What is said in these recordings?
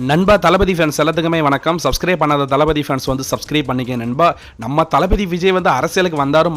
நண்பா தளபதி ஃபேன்ஸ் எல்லாத்துக்குமே வணக்கம். சப்ஸ்கிரைப் பண்ணாத தளபதி ஃபேன்ஸ் வந்து சப்ஸ்கிரைப் பண்ணிக்க நண்பா. நம்ம தளபதி விஜய் வந்து அரசியலுக்கு வந்தாரு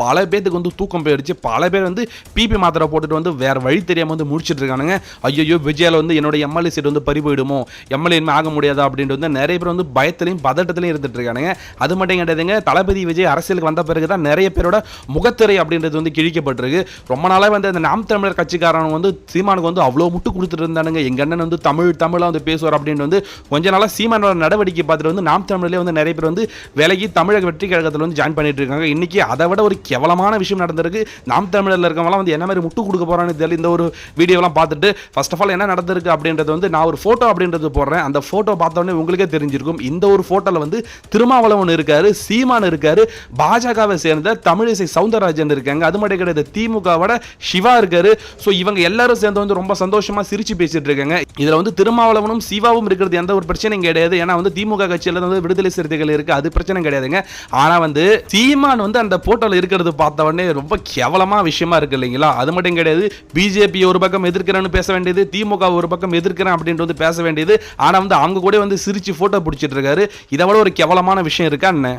பல பேருக்கு வந்து தூக்கம் போயிடுச்சு. பல பேர் வந்து பிபி மாத்திரை போட்டுட்டு வந்து வேற வழி தெரியாம வந்து முடிச்சிட்டு இருக்கானுங்க. ஐயோ விஜயால வந்து என்னோட எம்எல்ஏ சீட் வந்து பறி போயிடுமோ, எம்எல்ஏ ஆக முடியாதா அப்படின்ட்டு வந்து நிறைய பேர் வந்து பயத்திலையும் பதட்டத்திலையும் இருந்துட்டு இருக்கானுங்க. அது மட்டும் கிடையாதுங்க, தளபதி விஜய் அரசியலுக்கு வந்த பிறகு தான் நிறைய பேரோட முகத்திரை அப்படின்றது வந்து கிழிக்கப்பட்டிருக்கு. ரொம்ப நாளாக வந்து அந்த நாம் தமிழர் கட்சிக்காரன் வந்து சீமானுக்கு வந்து அவ்வளோ முட்டு கொடுத்துட்டு இருந்தானுங்க. எங்க அண்ணன் வந்து தமிழா வந்து பேசுவார் அப்படின்னு வந்து கொஞ்ச நாளா சீமானோட நடவடிக்கை பார்த்துட்டு வந்து நாம் தமிழ்லேயே வந்து நிறைய பேர் வந்து விலகி தமிழக வெற்றி கழகத்தில் வந்து ஜாயின் பண்ணிட்டு இருக்காங்க. இன்னைக்கு அதை விட ஒரு கேவலமான விஷயம் நடந்திருக்கு. நாம் தமிழர்ல இருக்கவங்களாம் வந்து என்ன மாதிரி முட்டு கொடுக்க போறான்னு தெரியல. இந்த ஒரு வீடியோலாம் பார்த்துட்டு ஃபர்ஸ்ட் ஆஃப் ஆல் என்ன நடந்திருக்கு அப்படின்றது வந்து நான் ஒரு போட்டோ அப்படின்றது போடுறேன். அந்த போட்டோ பார்த்தோன்னே உங்களுக்கே தெரிஞ்சிருக்கும். இந்த ஒரு போட்டோல வந்து திருமாவளவன் இருக்காரு, சீமான் இருக்காரு, பாஜகவை சேர்ந்த தமிழிசை சவுந்தரராஜன் இருக்காங்க. அது மட்டும் கிடையாது, திமுகவோட சிவா இருக்காரு. ஸோ இவங்க எல்லாரும் சேர்ந்து வந்து ரொம்ப சந்தோஷமா சிரிச்சு பேசிட்டு இருக்காங்க. இதுல வந்து திருமாவளவனும் சிவாவும் இருக்கிறது எந்த ஒரு பிரச்சனையும் கிடையாது. ஏன்னா வந்து திமுக கட்சியில வந்து விடுதலை சிறுத்தைகள் இருக்கு, அது பிரச்சனை கிடையாதுங்க. ஆனா வந்து சீமான் வந்து அந்த போட்டோல இருக்கிறது பார்த்த உடனே ரொம்ப கேவலமா விஷயமா இருக்கு இல்லைங்களா? அது மட்டும் கிடையாது, பிஜேபி ஒரு பக்கம் எதிர்க்கிறேன்னு பேச வேண்டியது, திமுக ஒரு பக்கம் எதிர்க்கிறேன் அப்படின்ட்டு வந்து பேச வேண்டியது. ஆனா வந்து அவங்க கூட வந்து சிரிச்சு போட்டோ பிடிச்சிட்டு இருக்காரு. இதை விட ஒரு கேவலமான விஷயம் இருக்கா என்ன?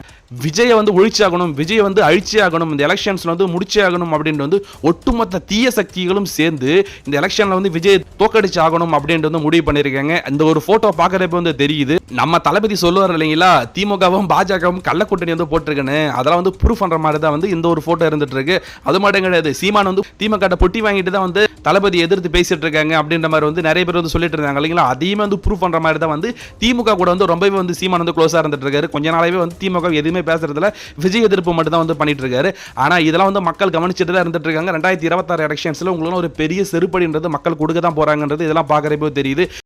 விஜயை வந்து ஒழிச்சாகணும், விஜய் வந்து அழிச்சே ஆகணும், இந்த எலெக்ஷன்ஸ் வந்து முடிச்சே ஆகணும் அப்படின்ட்டு வந்து ஒட்டுமொத்த தீய சக்திகளும் சேர்ந்து இந்த எலெக்ஷன்ல வந்து விஜய் தோக்கடிச்சு ஆகணும் அப்படின்ட்டு வந்து முடிவு பண்ணிருக்காங்க. இந்த ஒரு போட்டோ பார்க்கறப்ப வந்து தெரியுது. நம்ம தளபதி சொல்லுவார் இல்லைங்களா, திமுகவும் பாஜகவும் கள்ள கூட்டணி வந்து போட்டிருக்கேன்னு, அதெல்லாம் வந்து ப்ரூஃப் பண்ற மாதிரி தான் வந்து இந்த ஒரு போட்டோ இருந்துட்டு இருக்கு. அது மட்டும் கிடையாது, சீமான் வந்து திமுக பொட்டி வாங்கிட்டு தான் வந்து தளபதி எதிர்த்து பேசிட்டு இருக்காங்க அப்படின்ற மாதிரி வந்து நிறைய பேர் வந்து சொல்லிட்டு இருந்தாங்க இல்லைங்களா? அதையுமே வந்து ப்ரூஃப் பண்ற மாதிரி தான் வந்து திமுக கூட வந்து ரொம்பவே வந்து சீமான் வந்து க்ளோஸா இருந்துட்டு இருக்காரு. கொஞ்ச நாளாவே வந்து திமுக எதுவுமே பேசுறதுல விஜய் எதிர்ப்பு மட்டும் தான் வந்து பண்ணிட்டு இருக்காரு. ஆனா இதெல்லாம் வந்து மக்கள் கவனிச்சுட்டு தான் இருந்துட்டு இருக்காங்க. 2026 எலெக்ஷன்ஸ்ல உங்களுக்கு ஒரு பெரிய செருப்படின்றது மக்கள் கொடுக்க தான் போறாங்கன்றது இதெல்லாம் பார்க்கறப்போ தெரியுது.